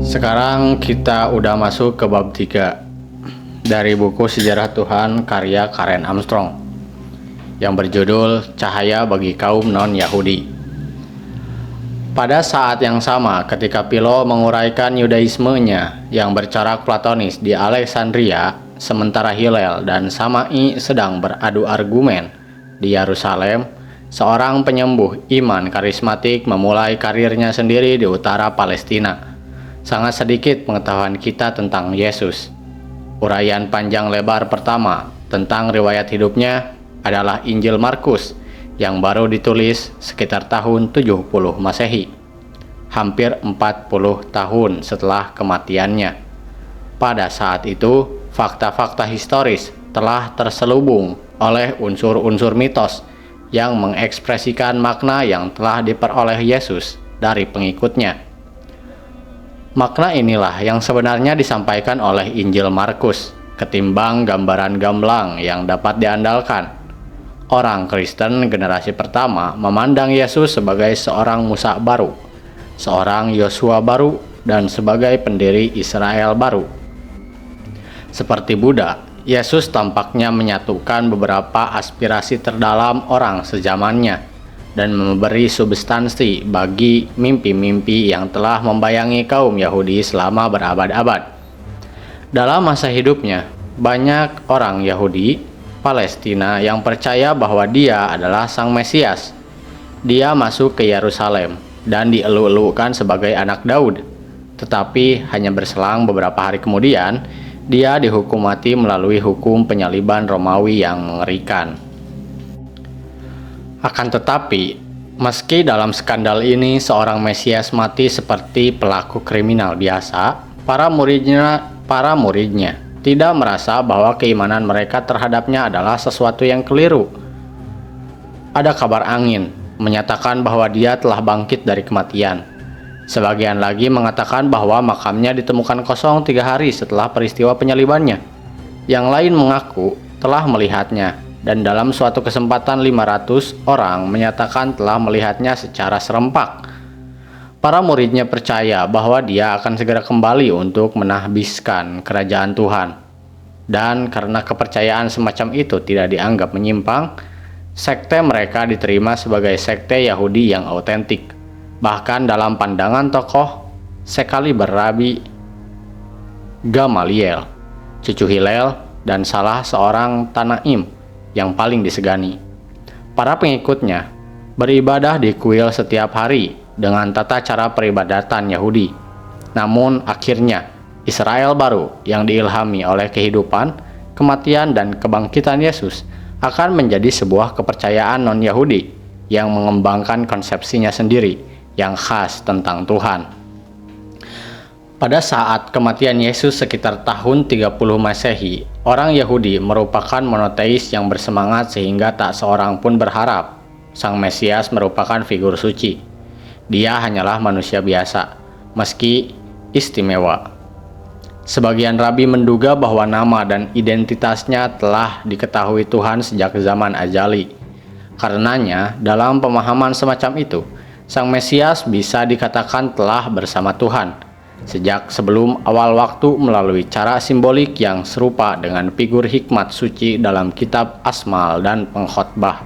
Sekarang kita udah masuk ke bab 3 dari buku Sejarah Tuhan karya Karen Armstrong yang berjudul Cahaya bagi Kaum Non-Yahudi. Pada saat yang sama ketika Philo menguraikan Yudaismenya yang bercorak Platonis di Alexandria, sementara Hillel dan Sama'i sedang beradu argumen di Yerusalem, seorang penyembuh iman karismatik memulai karirnya sendiri di utara Palestina. Sangat sedikit pengetahuan kita tentang Yesus. Uraian panjang lebar pertama tentang riwayat hidupnya adalah Injil Markus yang baru ditulis sekitar tahun 70 Masehi, hampir 40 tahun setelah kematiannya. Pada saat itu, fakta-fakta historis telah terselubung oleh unsur-unsur mitos yang mengekspresikan makna yang telah diperoleh Yesus dari pengikutnya. Makna inilah yang sebenarnya disampaikan oleh Injil Markus, ketimbang gambaran gamblang yang dapat diandalkan. Orang Kristen generasi pertama memandang Yesus sebagai seorang Musa baru, seorang Yosua baru, dan sebagai pendiri Israel baru. Seperti Buddha, Yesus tampaknya menyatukan beberapa aspirasi terdalam orang sezamannya dan memberi substansi bagi mimpi-mimpi yang telah membayangi kaum Yahudi selama berabad-abad. Dalam masa hidupnya, banyak orang Yahudi Palestina yang percaya bahwa dia adalah Sang Mesias. Dia masuk ke Yerusalem dan dielu-elukan sebagai anak Daud. Tetapi hanya berselang beberapa hari kemudian, dia dihukum mati melalui hukum penyaliban Romawi yang mengerikan. Akan tetapi, meski dalam skandal ini seorang Mesias mati seperti pelaku kriminal biasa, para muridnya tidak merasa bahwa keimanan mereka terhadapnya adalah sesuatu yang keliru. Ada kabar angin menyatakan bahwa dia telah bangkit dari kematian. Sebagian lagi mengatakan bahwa makamnya ditemukan kosong 3 hari setelah peristiwa penyalibannya. Yang lain mengaku telah melihatnya, dan dalam suatu kesempatan 500 orang menyatakan telah melihatnya secara serempak. Para muridnya percaya bahwa dia akan segera kembali untuk menahbiskan kerajaan Tuhan. Dan karena kepercayaan semacam itu tidak dianggap menyimpang, sekte mereka diterima sebagai sekte Yahudi yang autentik. Bahkan dalam pandangan tokoh sekaliber Rabi Gamaliel, cucu Hillel, dan salah seorang Tanaim yang paling disegani. Para pengikutnya beribadah di kuil setiap hari dengan tata cara peribadatan Yahudi. Namun akhirnya Israel baru yang diilhami oleh kehidupan, kematian, dan kebangkitan Yesus akan menjadi sebuah kepercayaan non-Yahudi yang mengembangkan konsepsinya sendiri yang khas tentang Tuhan. Pada saat kematian Yesus sekitar tahun 30 Masehi, orang Yahudi merupakan monoteis yang bersemangat sehingga tak seorang pun berharap Sang Mesias merupakan figur suci. Dia hanyalah manusia biasa, meski istimewa. Sebagian rabi menduga bahwa nama dan identitasnya telah diketahui Tuhan sejak zaman azali. Karenanya, dalam pemahaman semacam itu, Sang Mesias bisa dikatakan telah bersama Tuhan sejak sebelum awal waktu melalui cara simbolik yang serupa dengan figur hikmat suci dalam kitab Asmal dan Pengkhotbah.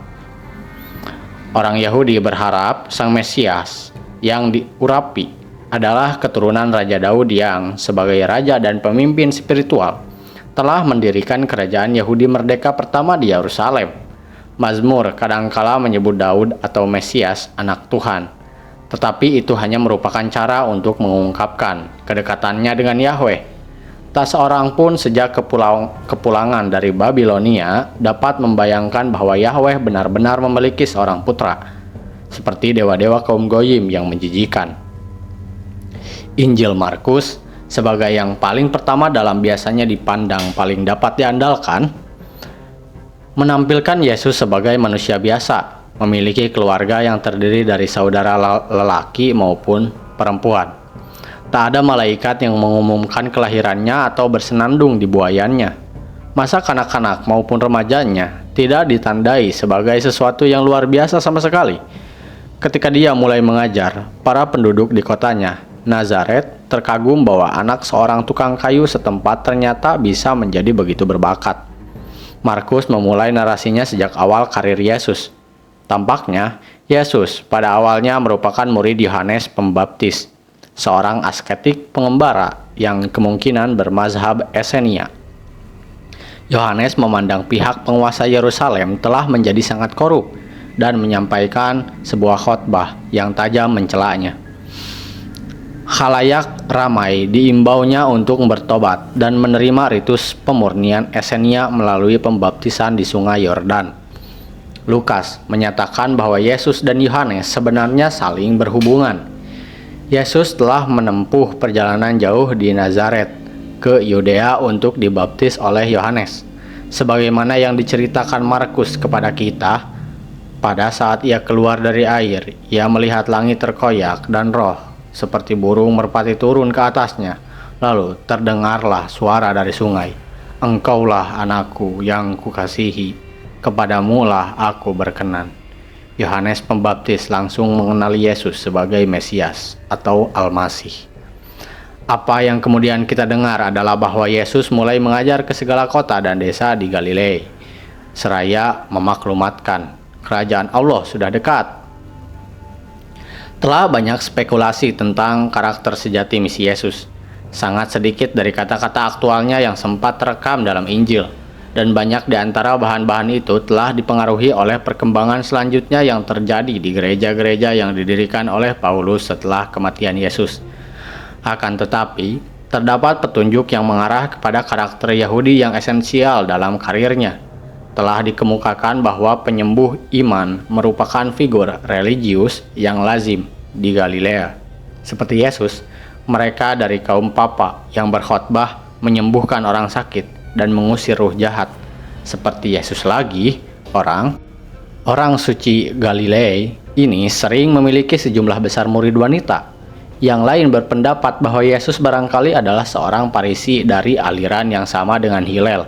Orang Yahudi berharap Sang Mesias yang diurapi adalah keturunan Raja Daud yang sebagai raja dan pemimpin spiritual telah mendirikan kerajaan Yahudi merdeka pertama di Yerusalem. Mazmur kadangkala menyebut Daud atau Mesias anak Tuhan, tetapi itu hanya merupakan cara untuk mengungkapkan kedekatannya dengan Yahweh. Tak seorang pun sejak kepulangan dari Babilonia dapat membayangkan bahwa Yahweh benar-benar memiliki seorang putra, seperti dewa-dewa kaum Goyim yang menjijikan. Injil Markus, sebagai yang paling pertama dalam biasanya dipandang paling dapat diandalkan, menampilkan Yesus sebagai manusia biasa, memiliki keluarga yang terdiri dari saudara lelaki maupun perempuan. Tak ada malaikat yang mengumumkan kelahirannya atau bersenandung di buayannya. Masa kanak-kanak maupun remajanya tidak ditandai sebagai sesuatu yang luar biasa sama sekali. Ketika dia mulai mengajar, para penduduk di kotanya, Nazaret, terkagum bahwa anak seorang tukang kayu setempat ternyata bisa menjadi begitu berbakat. Markus memulai narasinya sejak awal karir Yesus. Tampaknya, Yesus pada awalnya merupakan murid Yohanes Pembaptis, seorang asketik pengembara yang kemungkinan bermazhab Essenia. Yohanes memandang pihak penguasa Yerusalem telah menjadi sangat korup dan menyampaikan sebuah khotbah yang tajam mencelanya. Khalayak ramai diimbaunya untuk bertobat dan menerima ritus pemurnian Essenia melalui pembaptisan di Sungai Yordan. Lukas menyatakan bahwa Yesus dan Yohanes sebenarnya saling berhubungan. Yesus telah menempuh perjalanan jauh di Nazaret ke Yudea untuk dibaptis oleh Yohanes. Sebagaimana yang diceritakan Markus kepada kita, pada saat ia keluar dari air, ia melihat langit terkoyak dan roh seperti burung merpati turun ke atasnya. Lalu terdengarlah suara dari sungai, "Engkaulah anakku yang kukasihi, kepadamulah aku berkenan." Yohanes Pembaptis langsung mengenali Yesus sebagai Mesias atau Al-Masih. Apa yang kemudian kita dengar adalah bahwa Yesus mulai mengajar ke segala kota dan desa di Galilea, seraya memaklumatkan kerajaan Allah sudah dekat. Telah banyak spekulasi tentang karakter sejati misi Yesus. Sangat sedikit dari kata-kata aktualnya yang sempat terekam dalam Injil, dan banyak di antara bahan-bahan itu telah dipengaruhi oleh perkembangan selanjutnya yang terjadi di gereja-gereja yang didirikan oleh Paulus setelah kematian Yesus. Akan tetapi, terdapat petunjuk yang mengarah kepada karakter Yahudi yang esensial dalam karirnya. Telah dikemukakan bahwa penyembuh iman merupakan figur religius yang lazim di Galilea. Seperti Yesus, mereka dari kaum Papa yang berkhotbah menyembuhkan orang sakit dan mengusir ruh jahat. Seperti Yesus lagi, orang suci Galilea ini sering memiliki sejumlah besar murid wanita. Yang lain berpendapat bahwa Yesus barangkali adalah seorang Farisi dari aliran yang sama dengan Hillel,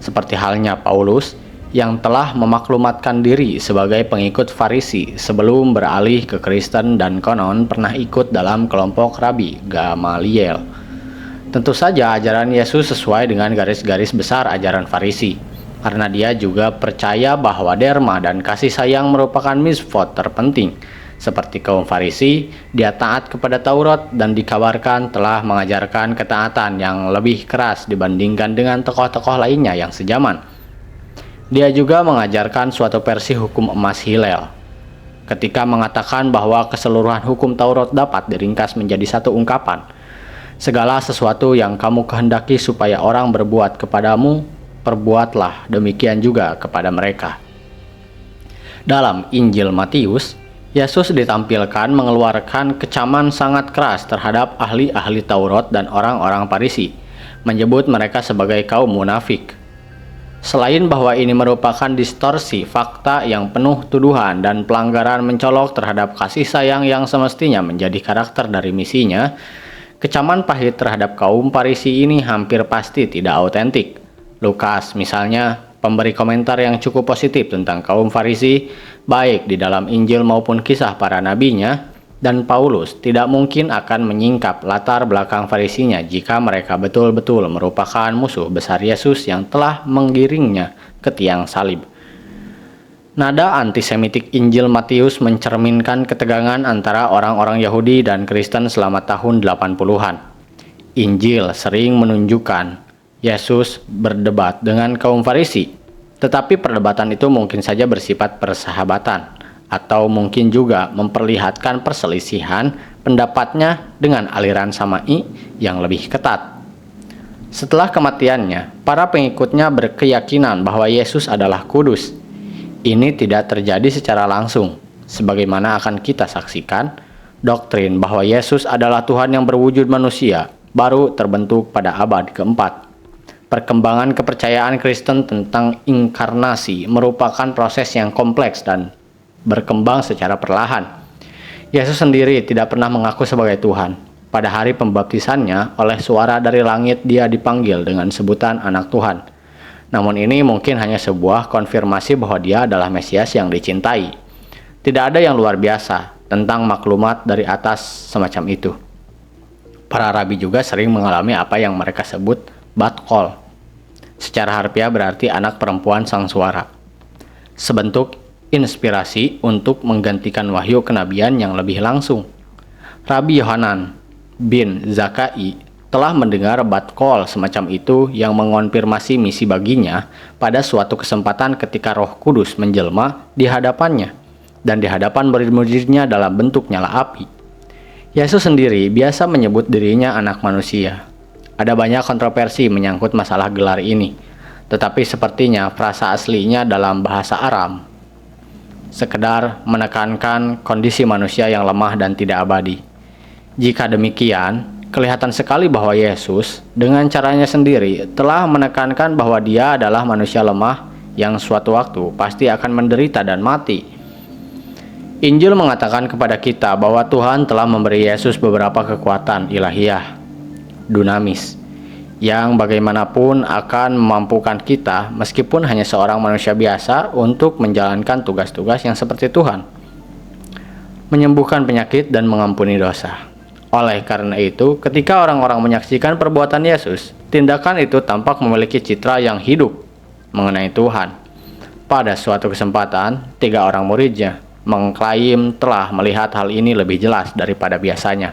seperti halnya Paulus yang telah memaklumatkan diri sebagai pengikut Farisi sebelum beralih ke Kristen dan konon pernah ikut dalam kelompok Rabi Gamaliel. Tentu saja ajaran Yesus sesuai dengan garis-garis besar ajaran Farisi, karena dia juga percaya bahwa derma dan kasih sayang merupakan mitzvot terpenting. Seperti kaum Farisi, dia taat kepada Taurat dan dikabarkan telah mengajarkan ketaatan yang lebih keras dibandingkan dengan tokoh-tokoh lainnya yang sejaman. Dia juga mengajarkan suatu versi hukum emas Hillel, ketika mengatakan bahwa keseluruhan hukum Taurat dapat diringkas menjadi satu ungkapan. Segala sesuatu yang kamu kehendaki supaya orang berbuat kepadamu, perbuatlah demikian juga kepada mereka. Dalam Injil Matius, Yesus ditampilkan mengeluarkan kecaman sangat keras terhadap ahli-ahli Taurat dan orang-orang Farisi, menyebut mereka sebagai kaum munafik. Selain bahwa ini merupakan distorsi fakta yang penuh tuduhan dan pelanggaran mencolok terhadap kasih sayang yang semestinya menjadi karakter dari misinya, kecaman pahit terhadap kaum Farisi ini hampir pasti tidak autentik. Lukas misalnya pemberi komentar yang cukup positif tentang kaum Farisi, baik di dalam Injil maupun kisah para nabinya, dan Paulus tidak mungkin akan menyingkap latar belakang Farisinya jika mereka betul-betul merupakan musuh besar Yesus yang telah menggiringnya ke tiang salib. Nada antisemitik Injil Matius mencerminkan ketegangan antara orang-orang Yahudi dan Kristen selama tahun 80-an. Injil sering menunjukkan Yesus berdebat dengan kaum Farisi, tetapi perdebatan itu mungkin saja bersifat persahabatan, atau mungkin juga memperlihatkan perselisihan pendapatnya dengan aliran Sama'i yang lebih ketat. Setelah kematiannya, para pengikutnya berkeyakinan bahwa Yesus adalah kudus. Ini tidak terjadi secara langsung, sebagaimana akan kita saksikan, doktrin bahwa Yesus adalah Tuhan yang berwujud manusia baru terbentuk pada abad keempat. Perkembangan kepercayaan Kristen tentang inkarnasi merupakan proses yang kompleks dan berkembang secara perlahan. Yesus sendiri tidak pernah mengaku sebagai Tuhan. Pada hari pembaptisannya, oleh suara dari langit dia dipanggil dengan sebutan anak Tuhan. Namun ini mungkin hanya sebuah konfirmasi bahwa dia adalah Mesias yang dicintai. Tidak ada yang luar biasa tentang maklumat dari atas semacam itu. Para rabi juga sering mengalami apa yang mereka sebut bat kol. Secara harfiah berarti anak perempuan sang suara. Sebentuk inspirasi untuk menggantikan wahyu kenabian yang lebih langsung. Rabi Yohanan bin Zakkai telah mendengar bat kol semacam itu yang mengonfirmasi misi baginya pada suatu kesempatan ketika Roh Kudus menjelma di hadapannya dan di hadapan murid-muridnya dalam bentuk nyala api. Yesus sendiri biasa menyebut dirinya anak manusia. Ada banyak kontroversi menyangkut masalah gelar ini, tetapi sepertinya frasa aslinya dalam bahasa Aram sekedar menekankan kondisi manusia yang lemah dan tidak abadi. Jika demikian, kelihatan sekali bahwa Yesus dengan caranya sendiri telah menekankan bahwa dia adalah manusia lemah yang suatu waktu pasti akan menderita dan mati. Injil mengatakan kepada kita bahwa Tuhan telah memberi Yesus beberapa kekuatan ilahiyah, dunamis, yang bagaimanapun akan memampukan kita meskipun hanya seorang manusia biasa untuk menjalankan tugas-tugas yang seperti Tuhan, menyembuhkan penyakit dan mengampuni dosa. Oleh karena itu, ketika orang-orang menyaksikan perbuatan Yesus, tindakan itu tampak memiliki citra yang hidup mengenai Tuhan. Pada suatu kesempatan, 3 orang muridnya mengklaim telah melihat hal ini lebih jelas daripada biasanya.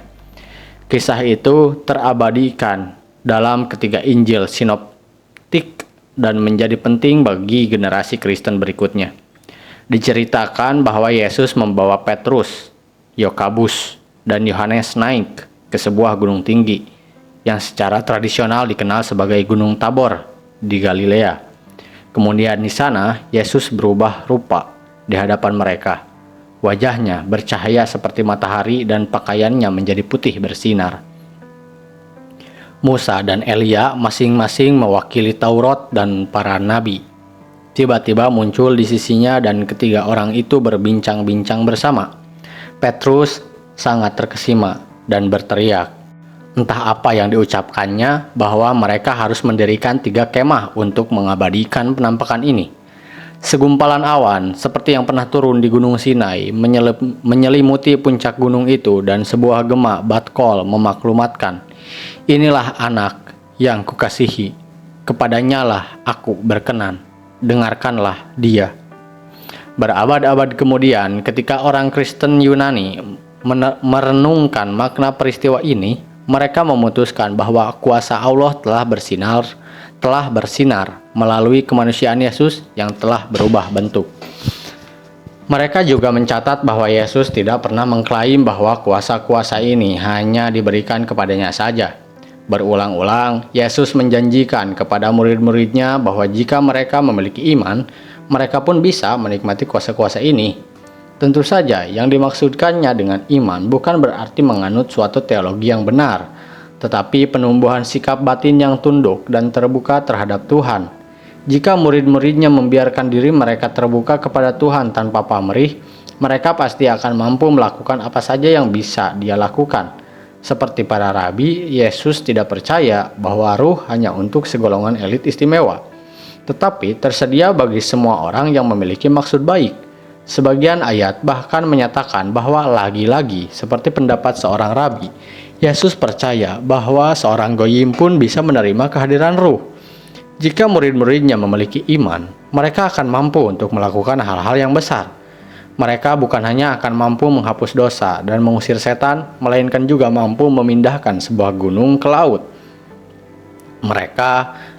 Kisah itu terabadikan dalam ketiga Injil sinoptik dan menjadi penting bagi generasi Kristen berikutnya. Diceritakan bahwa Yesus membawa Petrus, Yakobus, dan Yohanes naik ke sebuah gunung tinggi yang secara tradisional dikenal sebagai Gunung Tabor di Galilea. Kemudian di sana Yesus berubah rupa di hadapan mereka. Wajahnya bercahaya seperti matahari dan pakaiannya menjadi putih bersinar. Musa dan Elia masing-masing mewakili Taurat dan para nabi. Tiba-tiba muncul di sisinya dan ketiga orang itu berbincang-bincang bersama. Petrus sangat terkesima dan berteriak. Entah apa yang diucapkannya bahwa mereka harus mendirikan 3 kemah untuk mengabadikan penampakan ini. Segumpalan awan seperti yang pernah turun di Gunung Sinai menyelimuti puncak gunung itu dan sebuah gema bat kol memaklumatkan, "Inilah anak yang kukasihi, kepadanya lah aku berkenan, dengarkanlah dia." Berabad-abad kemudian, ketika orang Kristen Yunani merenungkan makna peristiwa ini, mereka memutuskan bahwa kuasa Allah telah bersinar melalui kemanusiaan Yesus yang telah berubah bentuk. Mereka juga mencatat bahwa Yesus tidak pernah mengklaim bahwa kuasa-kuasa ini hanya diberikan kepadanya saja. Berulang-ulang, Yesus menjanjikan kepada murid-muridnya bahwa jika mereka memiliki iman, mereka pun bisa menikmati kuasa-kuasa ini. Tentu saja, yang dimaksudkannya dengan iman bukan berarti menganut suatu teologi yang benar, tetapi penumbuhan sikap batin yang tunduk dan terbuka terhadap Tuhan. Jika murid-muridnya membiarkan diri mereka terbuka kepada Tuhan tanpa pamrih, mereka pasti akan mampu melakukan apa saja yang bisa dia lakukan. Seperti para rabi, Yesus tidak percaya bahwa ruh hanya untuk segolongan elit istimewa, tetapi tersedia bagi semua orang yang memiliki maksud baik. Sebagian ayat bahkan menyatakan bahwa lagi-lagi, seperti pendapat seorang rabi, Yesus percaya bahwa seorang goyim pun bisa menerima kehadiran ruh. Jika murid-muridnya memiliki iman, mereka akan mampu untuk melakukan hal-hal yang besar. Mereka bukan hanya akan mampu menghapus dosa dan mengusir setan, melainkan juga mampu memindahkan sebuah gunung ke laut. Mereka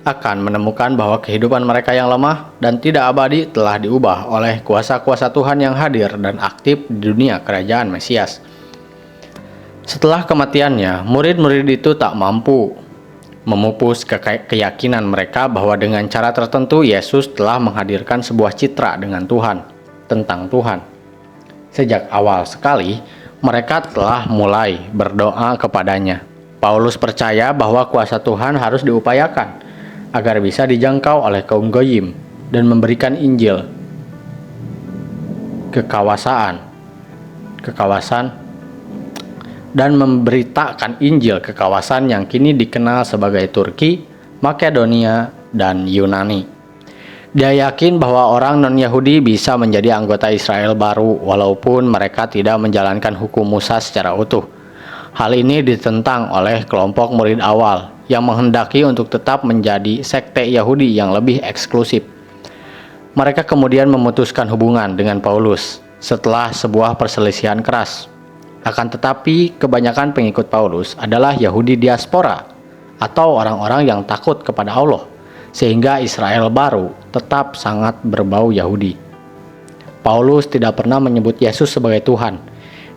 akan menemukan bahwa kehidupan mereka yang lemah dan tidak abadi telah diubah oleh kuasa-kuasa Tuhan yang hadir dan aktif di dunia kerajaan Mesias. Setelah kematiannya, murid-murid itu tak mampu memupus keyakinan mereka bahwa dengan cara tertentu Yesus telah menghadirkan sebuah citra dengan Tuhan, tentang Tuhan. Sejak awal sekali, mereka telah mulai berdoa kepadanya. Paulus percaya bahwa kuasa Tuhan harus diupayakan agar bisa dijangkau oleh kaum goyim dan memberikan Injil kekawasan dan memberitakan Injil ke kawasan yang kini dikenal sebagai Turki, Makedonia, dan Yunani. Dia yakin bahwa orang non-Yahudi bisa menjadi anggota Israel baru walaupun mereka tidak menjalankan hukum Musa secara utuh. Hal ini ditentang oleh kelompok murid awal yang menghendaki untuk tetap menjadi sekte Yahudi yang lebih eksklusif. Mereka kemudian memutuskan hubungan dengan Paulus setelah sebuah perselisihan keras. Akan tetapi, kebanyakan pengikut Paulus adalah Yahudi diaspora atau orang-orang yang takut kepada Allah, sehingga Israel baru tetap sangat berbau Yahudi. Paulus tidak pernah menyebut Yesus sebagai Tuhan.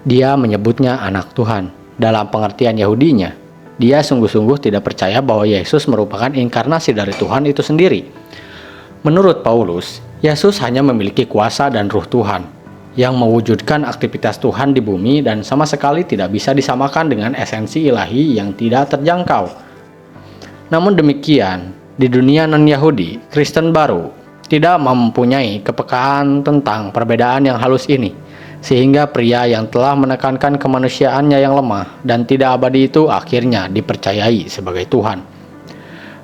Dia menyebutnya anak Tuhan. Dalam pengertian Yahudinya, dia sungguh-sungguh tidak percaya bahwa Yesus merupakan inkarnasi dari Tuhan itu sendiri. Menurut Paulus, Yesus hanya memiliki kuasa dan ruh Tuhan yang mewujudkan aktivitas Tuhan di bumi dan sama sekali tidak bisa disamakan dengan esensi ilahi yang tidak terjangkau. Namun demikian, di dunia non-Yahudi, Kristen baru tidak mempunyai kepekaan tentang perbedaan yang halus ini, sehingga pria yang telah menekankan kemanusiaannya yang lemah dan tidak abadi itu akhirnya dipercayai sebagai Tuhan.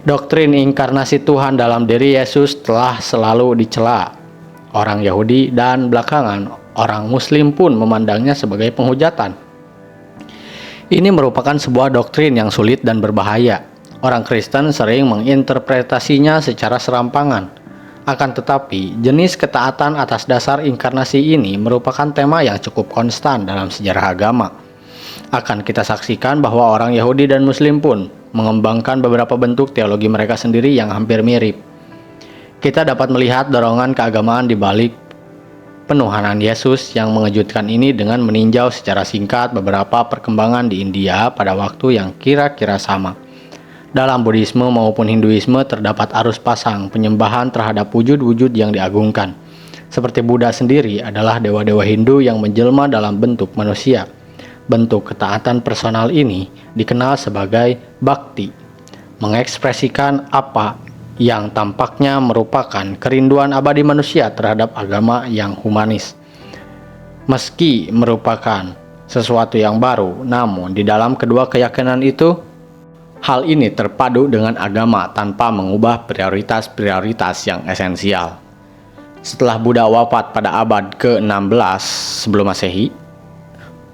Doktrin inkarnasi Tuhan dalam diri Yesus telah selalu dicela orang Yahudi, dan belakangan orang Muslim pun memandangnya sebagai penghujatan. Ini merupakan sebuah doktrin yang sulit dan berbahaya. Orang Kristen sering menginterpretasinya secara serampangan. Akan tetapi, jenis ketaatan atas dasar inkarnasi ini merupakan tema yang cukup konstan dalam sejarah agama. Akan kita saksikan bahwa orang Yahudi dan Muslim pun mengembangkan beberapa bentuk teologi mereka sendiri yang hampir mirip. Kita dapat melihat dorongan keagamaan di balik penuhanan Yesus yang mengejutkan ini dengan meninjau secara singkat beberapa perkembangan di India pada waktu yang kira-kira sama. Dalam Buddhisme maupun Hinduisme terdapat arus pasang penyembahan terhadap wujud-wujud yang diagungkan. Seperti Buddha sendiri adalah dewa-dewa Hindu yang menjelma dalam bentuk manusia. Bentuk ketaatan personal ini dikenal sebagai bhakti, mengekspresikan apa yang tampaknya merupakan kerinduan abadi manusia terhadap agama yang humanis. Meski merupakan sesuatu yang baru, namun di dalam kedua keyakinan itu, hal ini terpadu dengan agama tanpa mengubah prioritas-prioritas yang esensial. Setelah Buddha wafat pada abad ke-16 sebelum Masehi,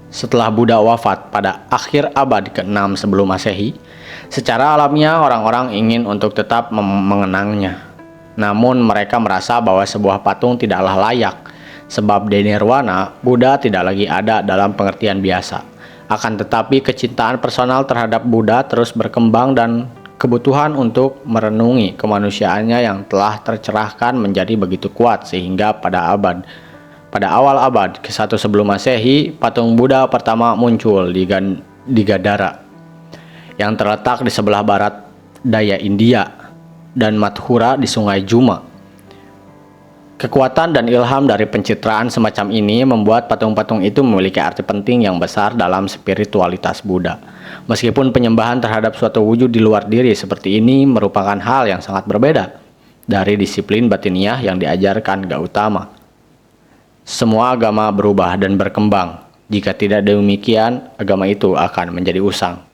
setelah Buddha wafat pada akhir abad ke-6 sebelum Masehi, secara alamiah orang-orang ingin untuk tetap mengenangnya. Namun mereka merasa bahwa sebuah patung tidaklah layak, sebab di Nirwana, Buddha tidak lagi ada dalam pengertian biasa. Akan tetapi kecintaan personal terhadap Buddha terus berkembang dan kebutuhan untuk merenungi kemanusiaannya yang telah tercerahkan menjadi begitu kuat sehingga pada awal abad ke-1 sebelum Masehi, patung Buddha pertama muncul di Gadara yang terletak di sebelah barat daya India dan Mathura di Sungai Juma. Kekuatan dan ilham dari pencitraan semacam ini membuat patung-patung itu memiliki arti penting yang besar dalam spiritualitas Buddha. Meskipun penyembahan terhadap suatu wujud di luar diri seperti ini merupakan hal yang sangat berbeda dari disiplin batiniah yang diajarkan Gautama. Semua agama berubah dan berkembang. Jika tidak demikian, agama itu akan menjadi usang.